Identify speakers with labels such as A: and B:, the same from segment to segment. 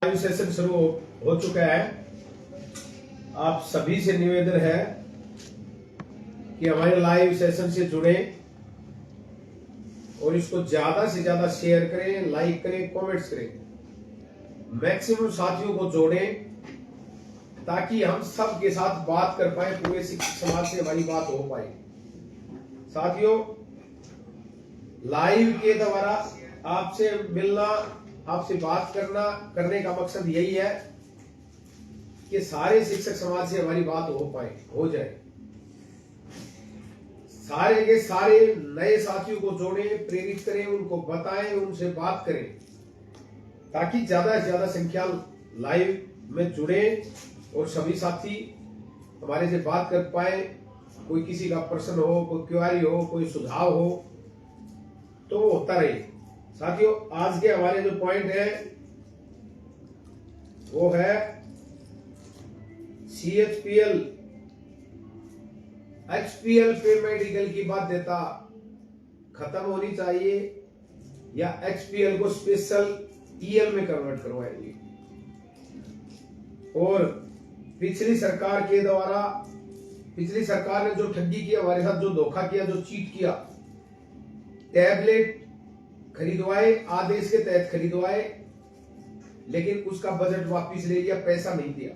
A: Live session शुरू हो चुका है। आप सभी से निवेदन है कि हमारे लाइव सेशन से जुड़े और इसको ज्यादा से ज्यादा शेयर करें, लाइक करें, कमेंट्स करें, मैक्सिमम साथियों को जोड़ें ताकि हम सब के साथ बात कर पाए, पूरे शिक्षक समाज से हमारी बात हो पाए। साथियों, लाइव के द्वारा आपसे मिलना, आपसे बात करने का मकसद यही है कि सारे शिक्षक समाज से हमारी बात हो जाए। सारे के सारे नए साथियों को जोड़ें, प्रेरित करें, उनको बताएं, उनसे बात करें ताकि ज्यादा से ज्यादा संख्या लाइव में जुड़े और सभी साथी हमारे से बात कर पाए। कोई किसी का प्रश्न हो, कोई क्वेरी हो, कोई सुझाव हो तो वो होता रहे। साथियों, आज के हमारे जो पॉइंट है वो है CHPL HPL पे मेडिकल की बाध्यता खत्म होनी चाहिए या HPL को स्पेशल EL में कन्वर्ट करवाएंगे। और पिछली सरकार के द्वारा, पिछली सरकार ने जो ठगी की हमारे साथ, जो धोखा किया, जो चीट किया, टैबलेट खरीदवाए, आदेश के तहत खरीदवाए, लेकिन उसका बजट वापस ले लिया, पैसा नहीं दिया।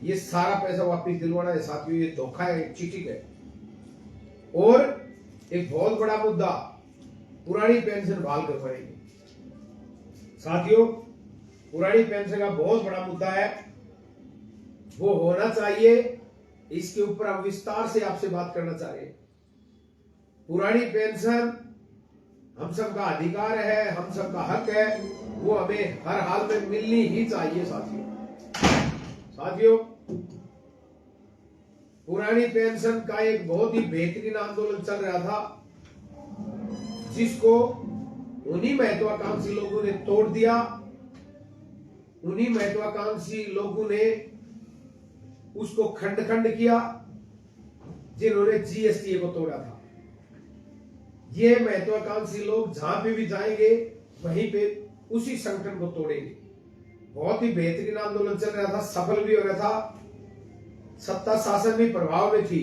A: ये सारा पैसा वापस दिलवाना है साथियों, ये धोखा है, चीटिंग है। और एक बहुत बड़ा मुद्दा, पुरानी पेंशन बहाल करवाएंगे। साथियों, पुरानी पेंशन का बहुत बड़ा मुद्दा है, वो होना चाहिए। इसके ऊपर हम विस्तार से आपसे बात करना चाह रहे हैं। पुरानी पेंशन हम सबका अधिकार है, हम सबका हक है, वो हमें हर हाल में मिलनी ही चाहिए। साथियों, पुरानी पेंशन का एक बहुत ही बेहतरीन आंदोलन चल रहा था, जिसको उन्हीं महत्वाकांक्षी लोगों ने तोड़ दिया। उन्हीं महत्वाकांक्षी लोगों ने उसको खंड खंड किया, जिन्होंने GST को तोड़ा था। ये महत्वाकांक्षी लोग जहां पे भी जाएंगे वहीं पे उसी संगठन को तोड़ेंगे। बहुत ही बेहतरीन आंदोलन चल रहा था, सफल भी हो रहा था, सत्ता शासन भी प्रभाव में थी,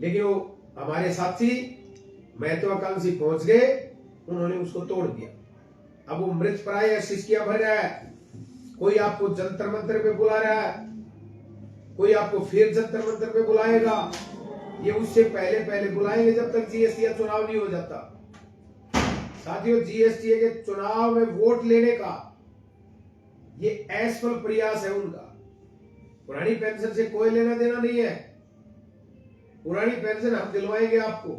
A: लेकिन वो हमारे साथी महत्वाकांक्षी पहुंच गए, उन्होंने उसको तोड़ दिया। अब वो मृत प्राय शिष्कियां भर रहा है। कोई आपको जंतर मंतर पे बुला रहा है, कोई आपको फिर जंतर मंतर पे बुलाएगा। ये उससे पहले बुलाएंगे जब तक GST का चुनाव नहीं हो जाता। साथियों, GST के चुनाव में वोट लेने का ये असफल प्रयास है उनका। पुरानी पेंशन से कोई लेना देना नहीं है। पुरानी पेंशन हम दिलवाएंगे आपको।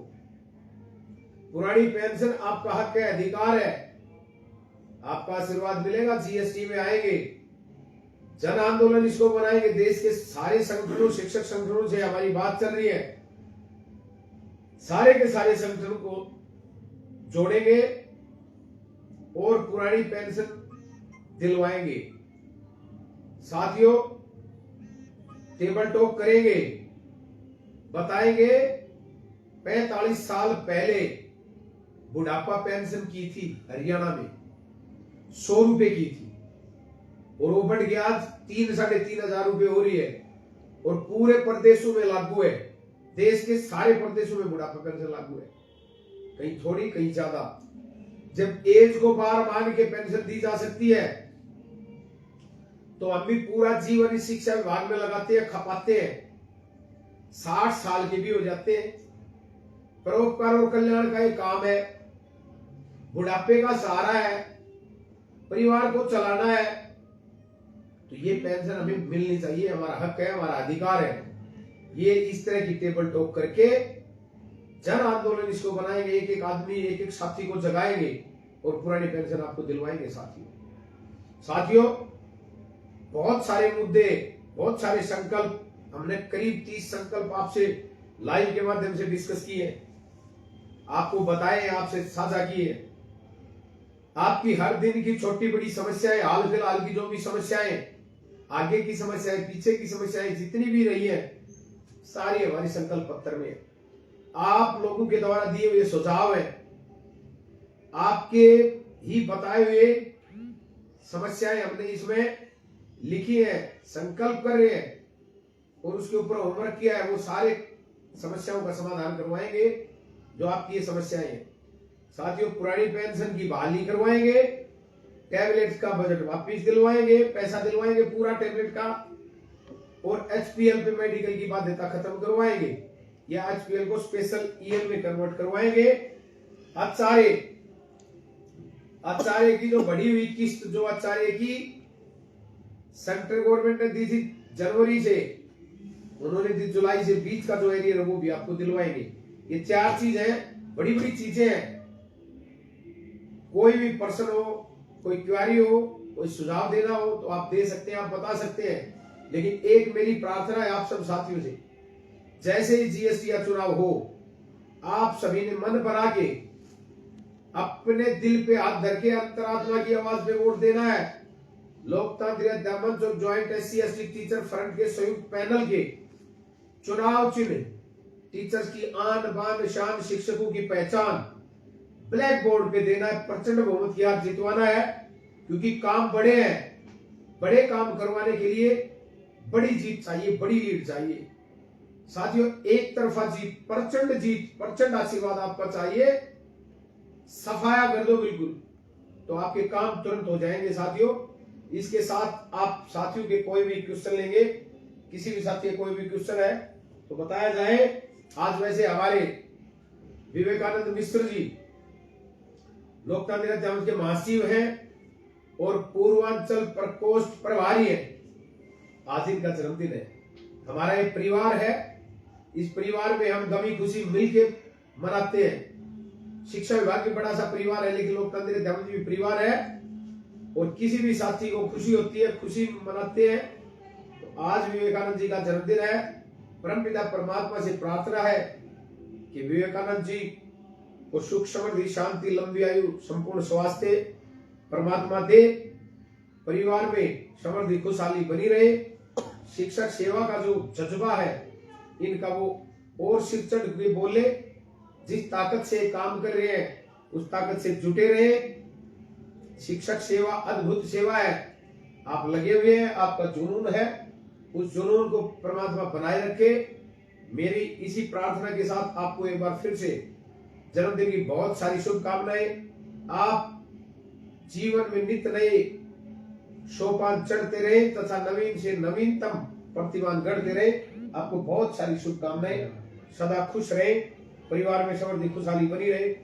A: पुरानी पेंशन आपका हक है, अधिकार है। आपका आशीर्वाद मिलेगा, GST में आएंगे, जन आंदोलन इसको बनाएंगे। देश के सारे संगठनों, शिक्षक संगठनों से हमारी बात चल रही है, सारे के सारे संगठनों को जोड़ेंगे और पुरानी पेंशन दिलवाएंगे। साथियों, टेबल टॉक करेंगे, बताएंगे 45 साल पहले बुढ़ापा पेंशन की थी हरियाणा में, 100 रुपए की थी, और वो बढ़ गया आज 3-3,500 रुपए हो रही है, और पूरे प्रदेशों में लागू है। देश के सारे प्रदेशों में बुढ़ापा पेंशन लागू है, कहीं थोड़ी कहीं ज्यादा। जब एज को बार मान के पेंशन दी जा सकती है, तो हम भी पूरा जीवन इस शिक्षा विभाग में लगाते हैं, खपाते हैं, 60 साल के भी हो जाते हैं। परोपकार और कल्याण का एक काम है, बुढ़ापे का सहारा है, परिवार को चलाना है, तो ये पेंशन हमें मिलनी चाहिए, हमारा हक है, हमारा अधिकार है। ये इस तरह की टेबल टॉक करके जन आंदोलन इसको बनाएंगे, एक एक आदमी, एक एक साथी को जगाएंगे और पुरानी पेंशन आपको दिलवाएंगे। साथियों, बहुत सारे मुद्दे, बहुत सारे संकल्प, हमने करीब 30 संकल्प आपसे लाइव के माध्यम से डिस्कस किए, आपको बताए, आपसे साझा किए। आपकी हर दिन की छोटी बड़ी समस्याएं, हाल फिलहाल की जो भी समस्याएं, आगे की समस्याएं, पीछे की समस्याएं, जितनी भी रही है, सारी हमारी संकल्प पत्र में। आप लोगों के द्वारा दिए हुए सुझाव है, आपके ही बताए हुए समस्याएं हमने इसमें लिखी है, संकल्प कर रहे हैं और उसके ऊपर होमवर्क किया है, वो सारे समस्याओं का समाधान करवाएंगे जो आपकी ये समस्याएं हैं। साथियों, पुरानी पेंशन की बहाली करवाएंगे, टैबलेट्स का बजट वापिस दिलवाएंगे, पैसा दिलवाएंगे पूरा टैबलेट का, और एचपीएल पे मेडिकल की बाध्यता खत्म करवाएंगे या एचपीएल को स्पेशल ईएल में कन्वर्ट करवाएंगे। आचार्य की जो बढ़ी हुई किस्त, जो आचार्य की सेंट्रल गवर्नमेंट ने दी थी जनवरी से, उन्होंने दी जुलाई से, बीच का जो एरिया है वो भी आपको दिलवाएंगे। ये 4 चीज है, बड़ी बड़ी चीजें हैं। कोई भी प्रश्न हो, कोई क्वेरी हो, कोई सुझाव देना हो तो आप दे सकते हैं, आप बता सकते हैं। लेकिन एक मेरी प्रार्थना है आप सब साथियों से, जैसे ही जीएसटी या चुनाव हो, आप सभी ने मन बना के अपने दिल पे हाथ धर के अंतरात्मा की आवाज पे वोट देना है। लोकतांत्रिक मंच और ज्वाइंट SC/ST टीचर फ्रंट के संयुक्त पैनल के चुनाव चिन्ह, टीचर्स की आन बान शान, शिक्षकों की पहचान ब्लैक बोर्ड पे देना है। प्रचंड बहुमत की हाथ जितवाना है, क्योंकि काम बड़े हैं। बड़े काम करवाने के लिए बड़ी जीत चाहिए, बड़ी लीड चाहिए। साथियों, एक तरफा जीत, प्रचंड आशीर्वाद आपका चाहिए। सफाया कर दो बिल्कुल, तो आपके काम तुरंत हो जाएंगे। साथियों, इसके साथ आप साथियों के कोई भी क्वेश्चन लेंगे, किसी भी साथी कोई भी क्वेश्चन है तो बताया जाए। आज वैसे हमारे विवेकानंद मिश्र जी लोकतांत्रिक मंच के महासचिव हैं और पूर्वांचल प्रकोष्ठ प्रभारी हैं। आज इनका जन्मदिन है। हमारा एक परिवार है, इस परिवार में हम गमी खुशी मिलके मनाते हैं। शिक्षा विभाग भी बड़ा सा परिवार है, लेकिन लोकतांत्रिक मंच भी परिवार है, और किसी भी साथी को खुशी होती है, खुशी मनाते हैं। तो आज विवेकानंद जी का जन्मदिन है। परमपिता परमात्मा से प्रार्थना है कि विवेकानंद जी को सुख समृद्धि शांति लंबी आयु संपूर्ण स्वास्थ्य परमात्मा दे, परिवार में समृद्धि खुशहाली बनी रहे। शिक्षक सेवा का जो जज्बा है इनका, वो और सिर चढ़ के बोले, जिस ताकत से काम कर रहे हैं उस ताकत से जुटे रहे। शिक्षक सेवा अद्भुत सेवा है, आप लगे हुए हैं, आपका जुनून है, उस जुनून को परमात्मा बनाए रखे। मेरी इसी प्रार्थना के साथ आपको एक बार फिर से जन्मदिन की बहुत सारी शुभकामनाएं। आप जीवन में नित्य नए सोपान चढ़ते रहे तथा नवीन से नवीनतम प्रतिमान गढ़ते रहे। आपको बहुत सारी शुभकामनाएं। सदा खुश रहे, परिवार में समृद्धि खुशहाली बनी रहे।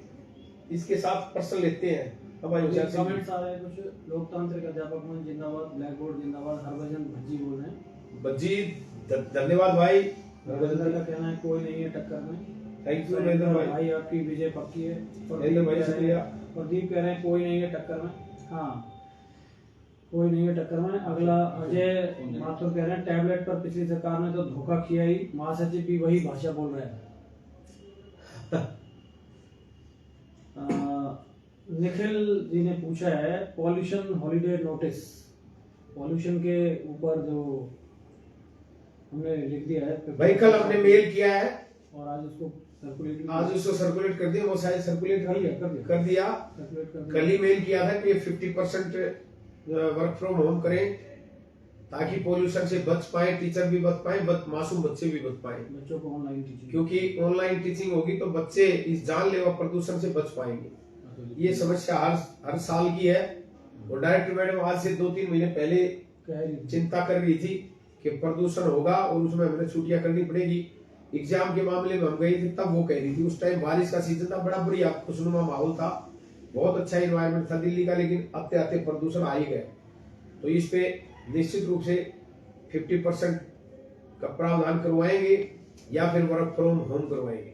A: इसके साथ प्रश्न लेते हैं।
B: कमेंट्स आ रहे हैं कुछ। लोकतांत्रिक अध्यापक मंच जिंदाबाद, ब्लैक बोर्ड जिंदाबाद, हरभजन भज्जी बोल रहे हैं।
A: भज्जी धन्यवाद भाई।
B: हरभजन का कहना है कोई नहीं है टक्कर में।
A: थैंक यू नरेंद्र
B: भाई, आपकी विजय पक्की है।
A: नरेंद्र भाई शुक्रिया।
B: प्रदीप कह रहे हैं कोई नहीं है टक्कर में। हाँ, कोई नहीं है टक्कर में। अगला अजय माथुर कह रहे हैं टैबलेट पर पिछली सरकार ने तो धोखा किया ही, महासचिव भी वही भाषा बोल रहे हैं। निखिल जी ने पूछा है पॉल्यूशन हॉलीडे नोटिस, पॉल्यूशन के ऊपर जो हमने लिख दिया है
A: भाई, कल हमने मेल किया है
B: और आज उसको
A: सर्कुलेट कर दिया। वो शायद सर्कुलेट कर दिया। कल ही मेल किया था कि 50% वर्क फ्रॉम होम करें, ताकि पोल्यूशन से बच पाए, टीचर भी बच पाए, मासूम बच्चे भी बच पाए।
B: बच्चों को ऑनलाइन टीचिंग,
A: क्योंकि ऑनलाइन टीचिंग होगी तो बच्चे इस जानलेवा प्रदूषण से बच पाएंगे। ये समस्या हर साल की है। और डायरेक्टर मैडम आज से 2-3 महीने पहले चिंता कर रही थी कि प्रदूषण होगा और उसमें हमें छुट्टियां करनी पड़ेगी। एग्जाम के मामले में हम गए थे, तब वो कह रही थी। उस टाइम बारिश का सीजन था, बड़ा बढ़िया खुशनुमा माहौल था, बहुत अच्छा एनवायरनमेंट था दिल्ली का। लेकिन आते आते प्रदूषण आ ही गए। तो इस पे निश्चित रूप से 50% का प्रावधान करवाएंगे या फिर वर्क फ्रॉम होम करवाएंगे।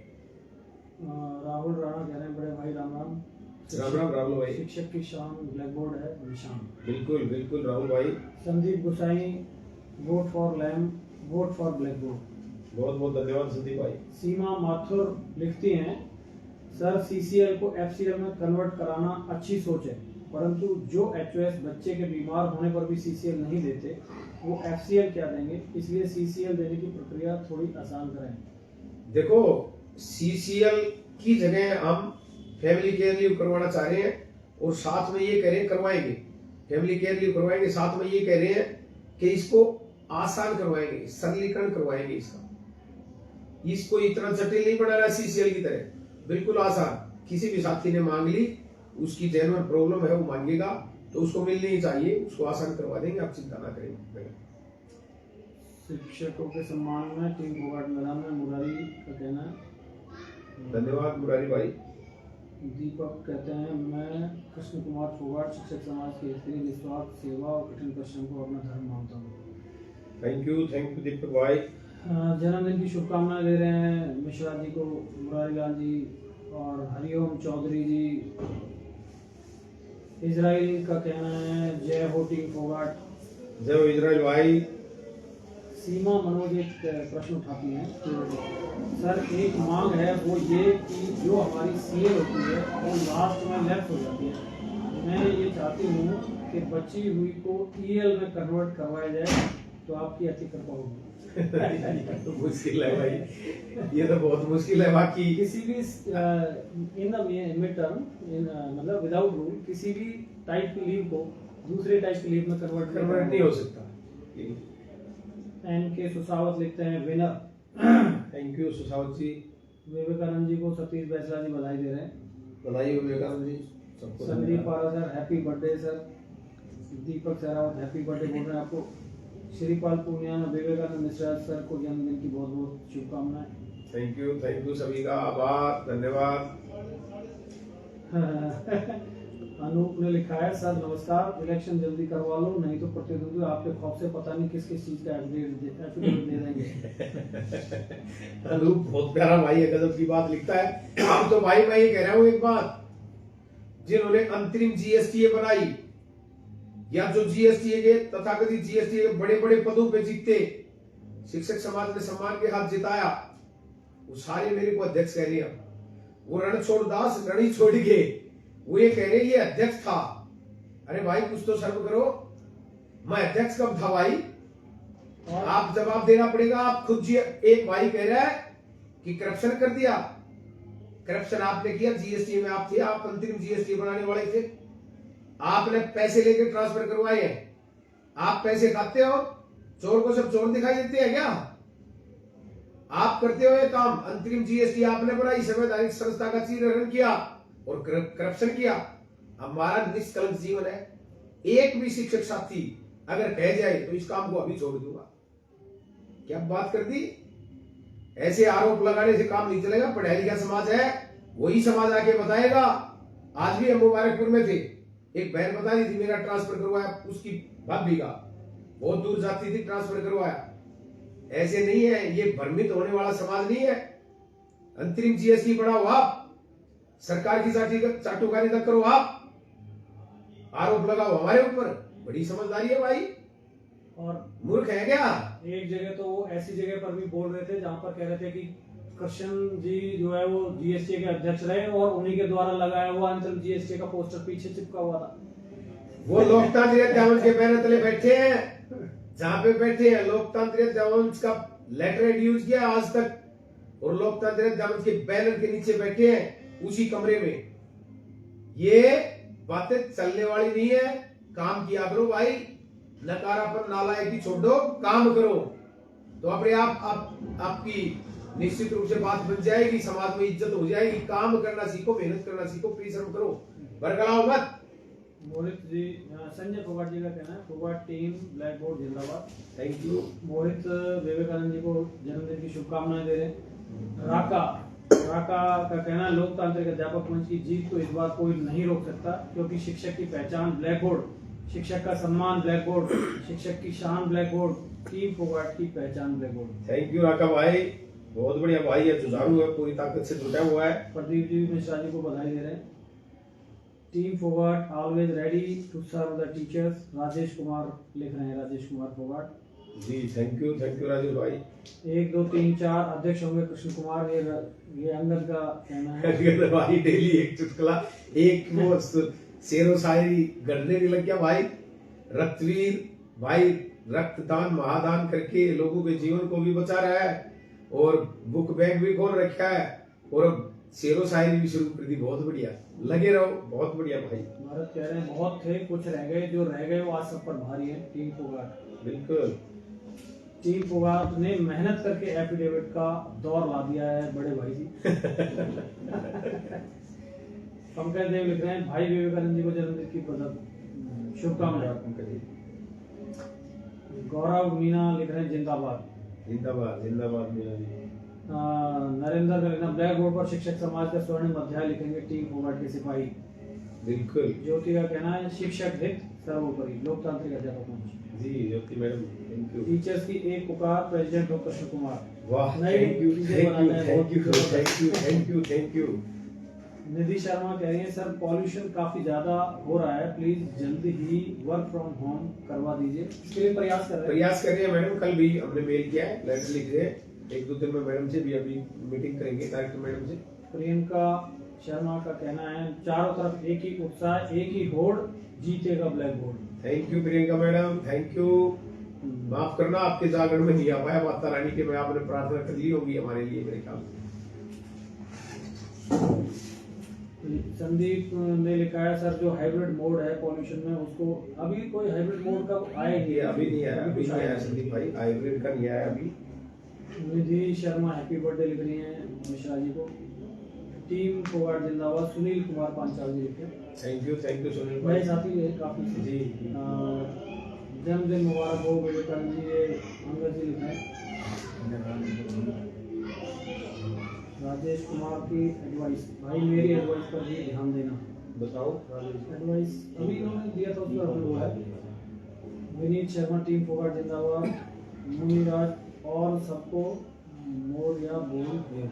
B: राहुल राणा कह रहे हैं बड़े भाई राम राम।
A: राहुल भाई,
B: शिक्षक की शान ब्लैक बोर्ड है निशान।
A: बिल्कुल राहुल भाई।
B: संदीप गुसाई वोट फॉर लैम, वोट फॉर ब्लैक बोर्ड।
A: बहुत धन्यवाद संदीप भाई।
B: सीमा माथुर लिखती हैं सर सीसीएल को एफसीएल में कन्वर्ट कराना अच्छी सोच है, परंतु जो एचओएस बच्चे के बीमार होने पर भी सीसीएल नहीं देते वो एफसीएल क्या देंगे, इसलिए सीसीएल देने की प्रक्रिया थोड़ी आसान करें।
A: देखो, सीसीएल की जगह हम फैमिली केयर लीव करवाना चाह रहे हैं और साथ में ये करवाएंगे। फैमिली केयर लीव करवाएंगे, साथ में ये कह रहे हैं कि इसको आसान करवाएंगे, सरलीकरण करवाएंगे इसको इतना जटिल नहीं बनाना सीसीएल की तरह, बिल्कुल आसान। किसी भी साथी ने मांग ली, उसकी जेन्युइन प्रॉब्लम है वो मांगेगा तो उसको मिलनी ही चाहिए, उसको आसान करवा देंगे, आप चिंता ना करें।
B: शिक्षकों के सम्मान में टीम फोगाट मैदान में मुरारी का कहना है।
A: धन्यवाद मुरारी भाई।
B: दीपक कहते हैं, मैं कृष्ण कुमार फोगाट शिक्षक समाज के स्त्री निस्वार्थ सेवा और कठिन परिश्रम को अपना धर्म मानता हूँ।
A: थैंक यू दीपक भाई।
B: जन्मदिन की शुभकामनाएं दे रहे हैं मिश्रा जी को, मुरारी लाल जी और हरिओम चौधरी जी। इजराइल का कहना है, जय हो टीम फोगाट।
A: जय हो इजराइल भाई।
B: सीमा मनोज एक प्रश्न उठाती हैं कि सर एक मांग है वो ये कि जो हमारी सीएल होती है वो लास्ट में लेफ्ट हो जाती है, मैं ये चाहती हूँ कि बची हुई को ईएल में कन्वर्ट करवाया जाए, तो आपकी अति कृपा होगी।
A: तो मुश्किल है भाई, ये तो बहुत मुश्किल है। बाकी
B: किसी भी इन द मिड टर्म मतलब विदाउट रूल किसी भी टाइप की लीव को दूसरे टाइप की लीव में कन्वर्ट
A: नहीं हो सकता।
B: एन के सुसावत लिखते हैं, विनर।
A: थैंक यू सुसावत जी।
B: विवेकानंद जी को सतीश बैसला जी बधाई दे रहे हैं।
A: बधाई हो विवेकानंद जी सबको।
B: संदीप पारा सर हैप्पी बर्थडे सर। दीपक सहरावत हैप्पी बर्थडे बोल रहे हैं आपको। श्रीपाल पूनिया विवेकानंद मिश्रा सर को जन्मदिन की बहुत बहुत शुभकामनाएं।
A: थैंक यू सभी का आभार, धन्यवाद।
B: अनूप ने लिखा है, सर नमस्कार, इलेक्शन जल्दी करवा लो नहीं तो प्रतिद्वंदी आपके खौफ से पता नहीं किस किस चीज का एफिडेविट दे देंगे।
A: अनूप बहुत प्यारा भाई है, गजब की बात लिखता है। अब तो भाई मैं ये कह रहा हूँ एक बात, जिन्होंने अंतरिम जीएसटीए बनाई या जो जीएसटीए के तथाकथित जीएसटीए के बड़े बड़े पदों पे जीते, शिक्षक समाज ने सम्मान के हाथ जिताया, वो सारे मेरे को अध्यक्ष कह रहे हैं। वो रणछोड़ दास रण छोड़ के वो ये कह रहे ये अध्यक्ष था। अरे भाई कुछ तो शर्म करो, मैं अध्यक्ष कब था भाई? आप जवाब देना पड़ेगा। आप खुद जी एक भाई कह रहा है कि करप्शन कर दिया, करप्शन आपने किया, जीएसटी में आप थे, आप अंतरिम जीएसटी बनाने वाले थे, आपने पैसे लेके ट्रांसफर करवाए हैं, आप पैसे खाते हो, चोर को सब चोर दिखाई देते हैं क्या? आप करते हो ये काम, अंतरिम जीएसटी आपने बनाई, संवैधानिक संस्था का चीरहरण किया और करप्शन किया। हमारा निष्कलंक जीवन है, एक भी शिक्षक साथी अगर कह जाए तो इस काम को अभी छोड़ दूंगा। क्या बात कर दी? ऐसे आरोप लगाने से काम नहीं चलेगा। पढ़ा लिखा समाज है, वही समाज आके बताएगा। आज भी हम मुबारकपुर में थे, एक बहन बता रही थी मेरा ट्रांसफर करवाया, उसकी भाभी का बहुत दूर जाती थी, ट्रांसफर करवाया। ऐसे नहीं है, ये भ्रमित होने वाला समाज नहीं है। अंतरिम जीएसटी बढ़ाओ आप, सरकार की चाटुकारी तक करो आप, आरोप लगाओ हमारे ऊपर, बड़ी समझदारी है भाई।
B: और
A: मूर्ख है क्या?
B: एक जगह तो वो ऐसी जगह पर भी बोल रहे थे जहां पर कह रहे थे कि कृष्ण जी जो है वो जीएसटी के अध्यक्ष रहे और उन्हीं के द्वारा लगाया हुआ अंतरिम जीएसटी का पोस्टर पीछे चिपका हुआ था।
A: वो लोकतांत्रिक जामुन के बैनर तले बैठे हैं, जहां पे बैठे हैं लोकतांत्रिक जामुन का लेटर यूज किया आज तक, और लोकतांत्रिक जामुन के बैनर के नीचे बैठे हैं उसी कमरे में। ये बातें चलने वाली नहीं है। काम किया करो भाई, नकारापन नालायकी छोड़ दो, काम करो तो अपने आप आपकी निश्चित रूप से बात बन जाएगी, समाज में इज्जत हो जाएगी। काम करना सीखो, मेहनत करना सीखो, परिश्रम करो, बरगलाओ मत।
B: मोहित जी, संजय फोगाट जी का कहना है, फोगाट टीम ब्लैक बोर्ड जिंदाबाद।
A: Thank you.
B: मोहित विवेकानंद जी को जन्मदिन की शुभकामनाएं दे रहे हैं। राका का कहना है, लोकतांत्रिक अध्यापक मंच की जीत को इस बार कोई नहीं रोक सकता, क्योंकि शिक्षक की पहचान ब्लैक बोर्ड, शिक्षक का सम्मान ब्लैक बोर्ड, शिक्षक की शान ब्लैक बोर्ड, टीम फोगाट की पहचान ब्लैक बोर्ड।
A: थैंक यू राका भाई, बहुत बढ़िया भाई है, जुझारू है, पूरी ताकत से जुटा हुआ है।
B: प्रदीप जी मिश्रा जी को बधाई दे रहे हैं। Team Phogat always ready to serve the teachers, Rajesh Kumar लिख रहे हैं, राजेश कुमार फोगाट
A: जी। थैंक यू राजेश भाई।
B: 1 2 3 4 अध्यक्ष होंगे कृष्ण कुमार, ये अंगद का कहना है।
A: भाई डेली एक चुटकुला, एक वो शेरो शायरी गढ़ने नहीं लग गया भाई। रक्तवीर भाई, रक्तदान महादान करके लोगों के जीवन को भी बचा रहा है और बुक बैंक भी खोल रखा है, और अब शेरो शायरी भी शुरू कर दी। बहुत बढ़िया, लगे रहो, बहुत बढ़िया भाई।
B: भारत कह रहे हैं बहुत थे, कुछ रह गए, जो रह गए वो आज सब पर भारी है। टीम फोगाट,
A: बिल्कुल।
B: टीम फोगाट ने मेहनत करके एफिडेविट का दौर ला दिया है बड़े भाई जी। पंकज देव लिख रहे हैं भाई विवेकानंद जी को जन्मदिन की शुभकामनाएं। गौरव मीना लिख रहे हैं जिंदाबाद।
A: जिंदाबाद जिंदाबाद मीना जी।
B: नरेंद्र का लिखना ब्लैक बोर्ड पर शिक्षक समाज का स्वर्णिम अध्याय लिखेंगे टीम फोगाट के सिपाही।
A: बिल्कुल।
B: ज्योति का कहना है शिक्षक हित सर्वोपरि, लोकतांत्रिक अध्यापक मंच।
A: जी Jyoti madam thank you.
B: Teachers की एक पुकार, प्रेसिडेंट डॉक्टर कृष्ण कुमार।
A: वाह
B: नई
A: थैंक यू
B: चीजें
A: थैंक यू
B: बनाना है,
A: थैंक यू
B: बहुत
A: thank you thank you thank you.
B: Nidhi Sharma कह रही है सर पॉल्यूशन काफी ज्यादा हो रहा है, प्लीज जल्दी ही वर्क फ्रॉम होम करवा दीजिए। इसके लिए प्रयास कर रहे हैं।
A: प्रयास कर रहे हैं मैडम, कल भी हमने मेल किया है, लेटर लिख रहे हैं, एक दो दिन में मैडम से भी अभी मीटिंग करेंगे डायरेक्टर मैडम से।
B: प्रियंका शर्मा का कहना है चारों तरफ एक ही उत्साह, एक ही होड़, जीतेगा black board.
A: Thank you Priyanka madam thank you. माफ करना आपके जागरण में नहीं आ पाया, माता रानी के मैं आपने प्रार्थना कर ली होगी हमारे लिए मेरे ख्याल से।
B: संदीप ने लिखा है सर जो हाइब्रिड मोड है पॉल्यूशन में उसको, अभी कोई हाइब्रिड मोड का आया ही
A: अभी नहीं आया, अभी नहीं आया संदीप भाई, हाइब्रिड का नहीं आया अभी।
B: निधि शर्मा हैप्पी बर्थडे लिख रही हैं मिश्रा जी को। टीम फोगाट जिंदाबाद। सुनील कुमार पांचाल जी लिखे
A: थैंक यू सुनील
B: भाई,
A: भाई।
B: साथी है काफी
A: जी
B: जन्मदिन मुबारक हो विवेकानंद जी, ये अंगद जी लिखे हैं। राजेश कुमार की एडवाइस, भाई मेरी एडवाइस पर भी ध्यान देना।
A: बताओ
B: एडवाइस अभी इन्होंने दिया था उसका अप्रूव है। विनीत शर्मा टीम फोगाट जिंदाबाद। मुनिराज और सबको मोर या बोल दे,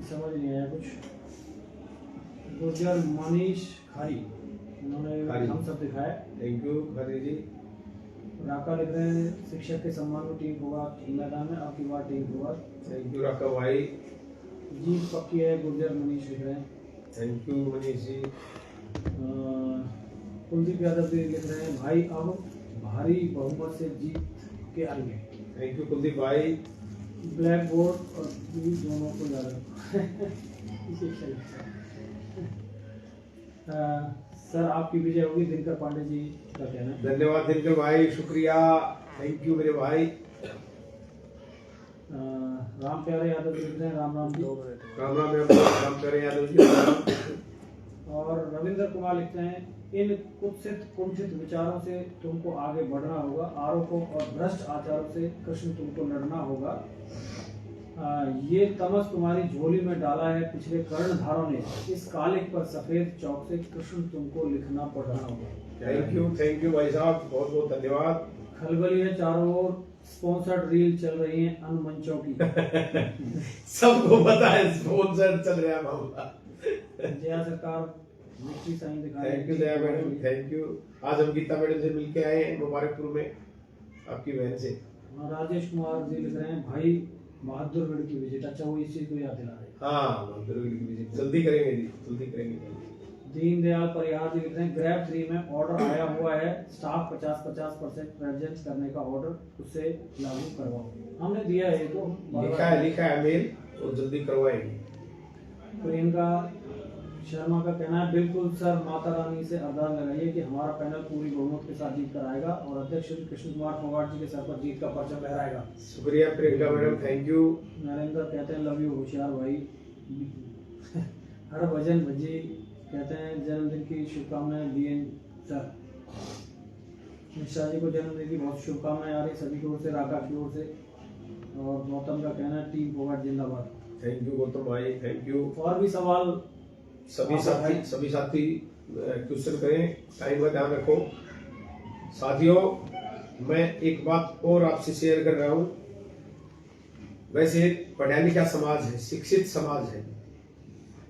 B: समझ नहीं आया कुछ। गुर्जर मनीष खारी, उन्होंने हम सब दिखाया।
A: थैंक यू खारी जी।
B: राका लिख रहे हैं शिक्षक के सम्मान में टीम फोगाट मैदान में, आपकी बार टीम फोगाट।
A: थैंक यू राका भाई।
B: जीत पक्की है, गुर्जर मनीष लिख रहे हैं।
A: Thank you Manish ji.
B: कुलदीप यादव जी लिख रहे हैं भाई अब भारी बहुमत से जीत के आएंगे।
A: थैंक यू कुलदीप भाई।
B: ब्लैक बोर्ड और दोनों को ज्यादा सर आपकी विजय होगी, दिनकर पांडे जी का कहना है।
A: धन्यवाद दिनकर भाई, शुक्रिया, थैंक यू मेरे भाई।
B: राम प्यारे यादव जी लिख रहे हैं राम राम जी।
A: राम राम राम प्यारे यादव जी।
B: और रविंद्र कुमार लिखते हैं इन कुत्सित विचारों से तुमको आगे बढ़ना होगा, आरोपों और भ्रष्ट आचारों से कृष्ण तुमको लड़ना होगा। ये तमस तुम्हारी झोली में डाला है पिछले कर्णधारों ने, इस कालिक पर सफेद चौक से कृष्ण तुमको लिखना पड़ना होगा।
A: थैंक यू भाई साहब, बहुत बहुत धन्यवाद।
B: खलबली है चारों ओर, स्पॉन्सर्ड रील चल रही है अन्य मंचों की।
A: सबको पता है स्पॉन्सर चल रहा है मामला।
B: जया सरकार मिट्टी साइन दिखाई।
A: Thank you Jaya madam, thank you. आज हम गीता मैडम से मिलके आए हैं मुबारकपुर में, आपकी बहन से।
B: राजेश कुमार जी लिख रहे हैं भाई बहादुरगढ़ की विजिट, अच्छा वो इस चीज को याद दिला रहे हैं।
A: हाँ बहादुरगढ़ की विजिट जल्दी करेंगे जी, जल्दी करेंगे।
B: दीनदयाल परिहार जी लिख रहे हैं ग्रैब 3 में ऑर्डर आया हुआ है, स्टाफ 50% प्रेजेंट करने का ऑर्डर, उसे लागू करवाओ। हमने दिया है तो
A: लिखा है मेल, और जल्दी करवाएंगे।
B: प्रियंका शर्मा का कहना है बिल्कुल सर, माता रानी से अरदास लगाइए कि हमारा पैनल पूरी बहुमत के साथ जीत कर आएगा और अध्यक्ष श्री कृष्ण कुमार फोगाट जी के सर पर जीत का परचम लहराएगा।
A: शुक्रिया Priyanka madam, thank you.
B: Narendra कहते हैं लव यू होशियार भाई। हरभजन भजी कहते हैं जन्मदिन की शुभकामनाएं बीएन सर। मिश्रा जी को जन्मदिन की बहुत शुभकामनाएं आ रही सभी की ओर से, राका की ओर से। और गौतम का कहना है टीम फोगाट जिंदाबाद।
A: थैंक यू गौतम भाई, थैंक यू।
B: और भी सवाल
A: सभी साथी क्वेश्चन करें, टाइम का ध्यान रखो। साथियों मैं एक बात और आपसे शेयर कर रहा हूं, वैसे पढ़ा लिखा समाज है, शिक्षित समाज है,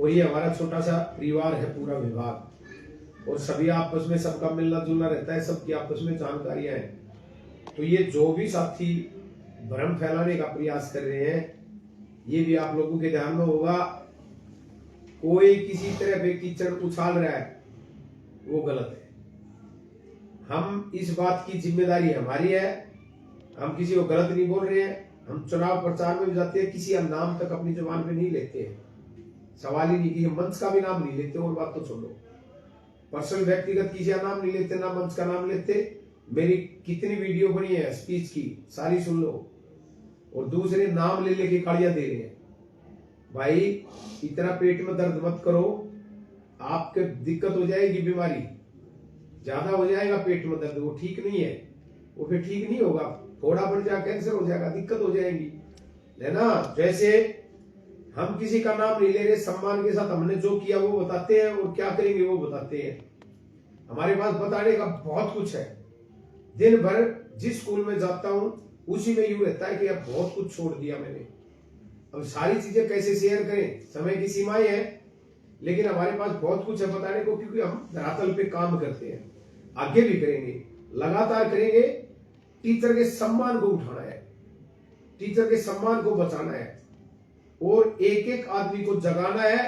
A: और ये हमारा छोटा सा परिवार है पूरा विभाग, और सभी आपस में सबका मिलना जुलना रहता है, सबकी आपस में जानकारियां हैं। तो ये जो भी साथी भ्रम फैलाने का प्रयास कर रहे हैं, ये भी आप लोगों के ध्यान में होगा, कोई किसी तरह पे कीचड़ उछाल रहा है वो गलत है। हम इस बात की जिम्मेदारी हमारी है, हम किसी को गलत नहीं बोल रहे हैं। हम चुनाव प्रचार में भी जाते हैं, किसी नाम तक अपनी जुबान पे नहीं लेते हैं। सवाल ही नहीं कि मंच का भी नाम नहीं लेते, और बात तो छोड़ो, पर्सनल व्यक्तिगत किसी का नाम नहीं लेते, ना मंच का नाम लेते। मेरी कितनी वीडियो बनी है स्पीच की, सारी सुन लो। और दूसरे नाम ले लेके गालियां दे रहे हैं। भाई इतना पेट में दर्द मत करो, आपके दिक्कत हो जाएगी, बीमारी ज्यादा हो जाएगा पेट में दर्द, वो ठीक नहीं है, वो फिर ठीक नहीं होगा, फोड़ा बढ़ जाएगा, कैंसर हो जाएगा, दिक्कत हो जाएगी, है ना। जैसे हम किसी का नाम नहीं ले रहे, सम्मान के साथ हमने जो किया वो बताते हैं, और क्या करेंगे वो बताते हैं। हमारे पास बताने का बहुत कुछ है। दिन भर जिस स्कूल में जाता हूं उसी में यूं रहता है कि अब बहुत कुछ छोड़ दिया मैंने। अब सारी चीजें कैसे शेयर करें, समय की सीमाएं हैं, लेकिन हमारे पास बहुत कुछ है बताने को, क्योंकि हम धरातल पे काम करते हैं, आगे भी करेंगे, लगातार करेंगे। टीचर के सम्मान को उठाना है, टीचर के सम्मान को बचाना है, और एक एक आदमी को जगाना है,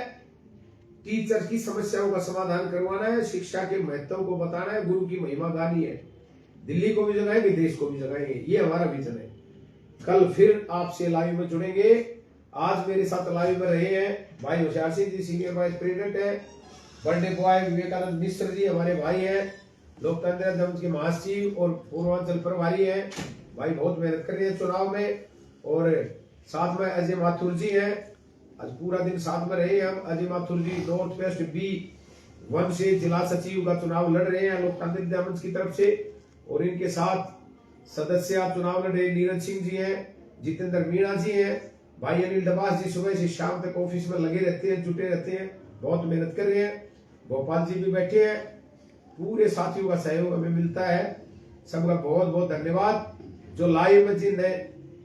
A: टीचर की समस्याओं का समाधान करवाना है, शिक्षा के महत्व को बताना है, गुरु की महिमा गानी है। दिल्ली को भी जगाएंगे, देश को भी जगाएंगे, ये हमारा विजन है। कल फिर आपसे लाइव में जुड़ेंगे। आज मेरे साथ लाइव में रहे हैं भाई Hoshiyar Singh ji, senior vice president है। बर्थडे बॉय विवेकानंद मिश्र जी हमारे भाई हैं, लोकतंत्र दंड के महासचिव और पूर्वांचल प्रभारी हैं। भाई बहुत मेहनत कर रहे हैं चुनाव में। और साथ में अजय माथुर जी हैं, आज पूरा दिन साथ में रहे हम। अजय माथुर जी नॉर्थ वेस्ट B1 से जिला सचिव का चुनाव लड़ रहे हैं लोकतांत्रिक मंच की तरफ से। और इनके साथ सदस्य चुनाव लड़ रहे नीरज सिंह जी हैं, जितेंद्र मीणा जी हैं, भाई अनिल डबास जी सुबह से शाम तक ऑफिस में लगे रहते हैं, जुटे रहते हैं, बहुत मेहनत कर रहे हैं। गोपाल जी भी बैठे हैं। पूरे साथियों का सहयोग हमें मिलता है, सबका बहुत बहुत धन्यवाद। जो लाइव में जिनने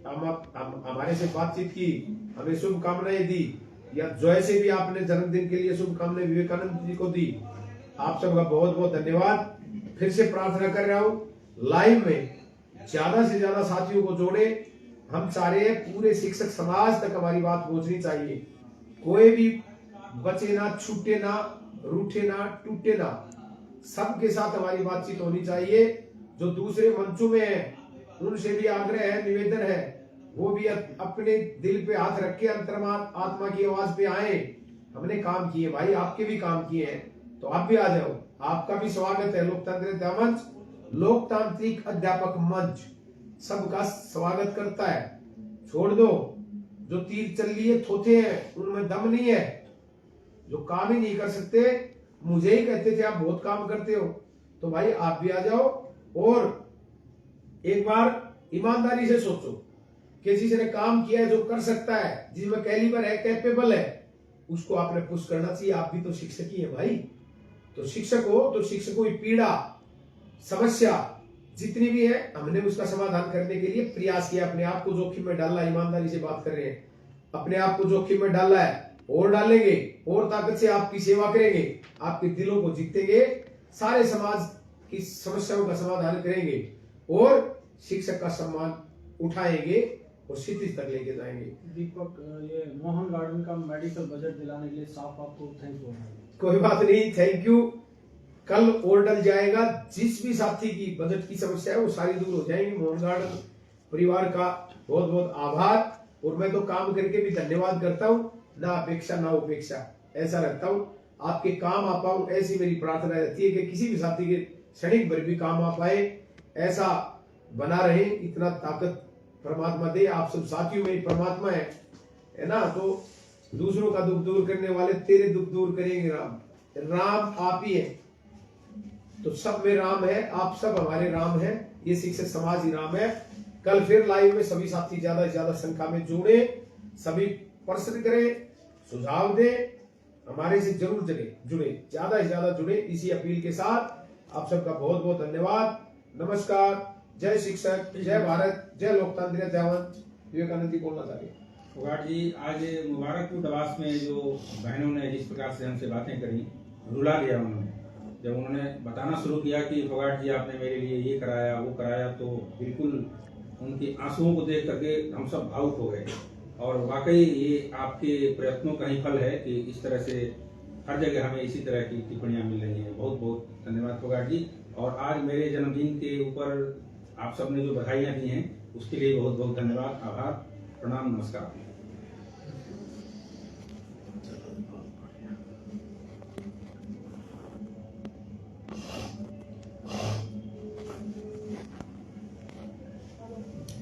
A: हमारे से बातचीत की, हमें शुभकामनाएं दी, या जैसे भी आपने जन्मदिन के लिए शुभकामनाएं विवेकानंद जी को दी, आप सबका बहुत बहुत धन्यवाद। फिर से प्रार्थना कर रहा हूं, लाइव में ज्यादा से ज्यादा साथियों को जोड़े। हम चाह रहे हैं पूरे शिक्षक समाज तक हमारी बात पहुंचनी चाहिए, कोई भी बचे ना, छूटे ना, रूठे ना, टूटे ना, सबके साथ हमारी बातचीत होनी चाहिए। जो दूसरे मंचों में है उनसे भी आग्रह है, निवेदन है, वो भी अपने दिल पे हाथ रख के आत्मा की आवाज पे आए। हमने काम किए भाई, आपके भी काम किए हैं, तो आप भी आ जाओ, आपका भी स्वागत है। लोकतंत्र मंच, लोकतांत्रिक अध्यापक मंच सबका स्वागत करता है। छोड़ दो जो तीर चल्लिए थोथे हैं, उनमें दम नहीं है, जो काम ही नहीं कर सकते। मुझे ही कहते थे आप बहुत काम करते हो, तो भाई आप भी आ जाओ। और एक बार ईमानदारी से सोचो कि जिसने काम किया है, जो कर सकता है, जिसमें कैलिबर है, कैपेबल है, उसको आपने पुश करना चाहिए। आप भी तो शिक्षक ही है भाई, तो शिक्षक हो तो शिक्षकों की पीड़ा, समस्या जितनी भी है, हमने उसका समाधान करने के लिए प्रयास किया। अपने आप को जोखिम में डालना, ईमानदारी से बात कर रहे हैं, अपने आप को जोखिम में डालना है, और डालेंगे, और ताकत से आपकी सेवा करेंगे, आपके दिलों को जीतेंगे, सारे समाज की समस्याओं का समाधान करेंगे, और शिक्षक का सम्मान उठाएंगे और क्षितिज तक लेके जाएंगे।
B: दीपक, ये मोहन गार्डन का मेडिकल बजट दिलाने के लिए साफ आपको थैंक यू।
A: कोई बात नहीं, थैंक यू। कल ऑर्डर जाएगा, जिस भी साथी की बजट की समस्या है वो सारी दूर हो जाएंगी। मोहन गार्डन परिवार का बहुत बहुत आभार। और मैं तो काम करके भी धन्यवाद करता हूँ, ना अपेक्षा ना उपेक्षा, ऐसा रखता हूँ। आपके काम आ पाऊं, ऐसी मेरी प्रार्थना रहती है कि किसी भी साथी के क्षणिक भर भी काम आ पाए, ऐसा बना रहे। इतना ताकत परमात्मा दे। आप सब साथियों में परमात्मा है ना। तो दूसरों का दुख दूर करने वाले तेरे दुख दूर करेंगे राम। राम आप ही है, तो सब में राम है, आप सब हमारे राम हैं, ये शिक्षक समाज ही राम है। कल फिर लाइव में सभी साथी ज्यादा से ज्यादा संख्या में जुड़े, सभी प्रश्न करें, सुझाव दें, हमारे से जरूर जुड़े, ज्यादा से ज्यादा जुड़े। इसी अपील के साथ आप सबका बहुत बहुत धन्यवाद। नमस्कार। जय शिक्षक, जय भारत, जय लोकतंत्र, जय वंश। विवेकानंद जी बोलना चाहिए।
C: फोगाट जी, आज मुबारकपुर डबास में जो बहनों ने जिस प्रकार से हमसे बातें करी, रुला दिया उन्होंने। जब उन्होंने बताना शुरू किया कि फोगाट जी आपने मेरे लिए ये कराया वो कराया, तो बिल्कुल उनके आंसुओं को देख करके हम सब भावुक हो गए। और वाकई ये आपके प्रयत्नों का ही फल है कि इस तरह से हर जगह हमें इसी तरह की टिप्पणियां मिल रही हैं। बहुत बहुत धन्यवाद फोगाट जी। और आज मेरे जन्मदिन के ऊपर आप सबने जो बधाइयां दी हैं, उसके लिए बहुत बहुत धन्यवाद, आभार, प्रणाम, नमस्कार।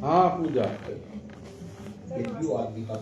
D: हाँ पूजा
A: ये क्यों आदमी का